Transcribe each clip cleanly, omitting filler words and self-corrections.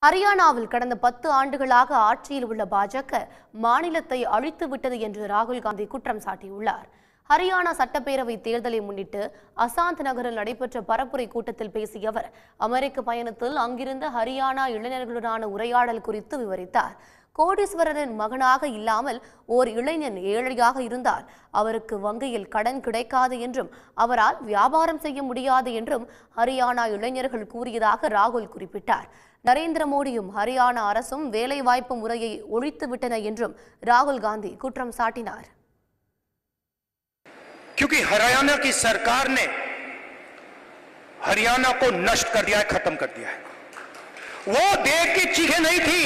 ஹரியானாவில் கடந்த 10 ஆண்டுகளாக ஆட்சியில் உள்ள பாஜக மாநிலத்தை அழித்துவிட்டது என்று ராகுல் காந்தி குற்றம் சாட்டியுள்ளார். ஹரியானா சட்டப்பேரவை தேர்தலை முன்னிட்டு அசாந்த் நகரில் நடைபெற்ற பரப்புரை கூட்டத்தில் பேசிய அவர் அமெரிக்க பயணத்தில் அங்கிருந்த ஹரியானா இளைஞர்களுடனான உரையாடல் குறித்து விவரித்தார். கோடீஸ்வரரின் மகனாக இல்லாமல் ஓர் இளைஞன் ஏழையாக இருந்தால் அவருக்கு வங்கியில் கடன் கிடைக்காது என்றும் அவரால் வியாபாரம் செய்ய முடியாது என்றும் ஹரியானா இளைஞர்கள் கூறியதாக ராகுல் குறிப்பிட்டார். நரேந்திர மோடியும் ஹரியானா அரசும் வேலைவாய்ப்பு முறையை ஒழித்துவிட்டன என்றும் ராகுல் காந்தி குற்றம் சாட்டினார். क्योंकि हरियाणा की सरकार ने हरियाणा को नष्ट कर दिया है, खत्म कर दिया है। वो देश की चीखें नहीं थी,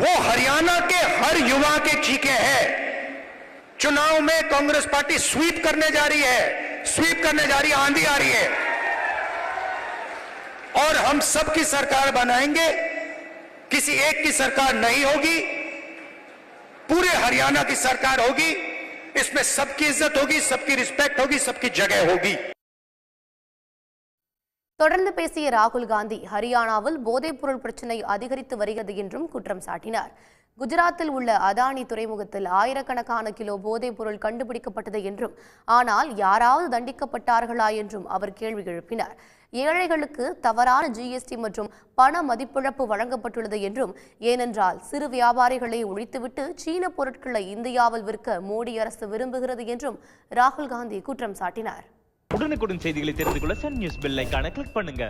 वो हरियाणा के हर युवा के चीखें हैं। चुनाव में कांग्रेस पार्टी स्वीप करने जा रही है, आंधी आ रही है और हम सबकी सरकार बनाएंगे। किसी एक की सरकार नहीं होगी, पूरे हरियाणा की सरकार होगी। इसमें सबकी इज्जत होगी, सबकी रिस्पेक्ट होगी, सबकी जगह होगी. தொடர்ந்து பேசிய ராகுல் காந்தி ஹரியானாவில் போதைப்பொருள் பிரச்சினை அதிகரித்து வருகிறது என்றும் குற்றம் சாட்டினார். குஜராத்தில் உள்ள அதானி துறைமுகத்தில் ஆயிரக்கணக்கான கிலோ போதைப்பொருள் கண்டுபிடிக்கப்பட்டது என்றும் ஆனால் யாராவது தண்டிக்கப்பட்டார்களா என்றும் அவர் கேள்வி எழுப்பினார். ஏழைகளுக்கு தவறான ஜிஎஸ்டி மற்றும் பண மதிப்பிழப்பு வழங்கப்பட்டுள்ளது என்றும் ஏனென்றால் சிறு வியாபாரிகளை ஒழித்துவிட்டு சீன பொருட்களை இந்தியாவில் விற்க மோடி அரசு விரும்புகிறது என்றும் ராகுல் காந்தி குற்றம் சாட்டினார். உடனுக்குடன் செய்திகளை தெரிந்து கொள்ள சன் நியூஸ் பெல் ஐகானை கிளிக் பண்ணுங்க.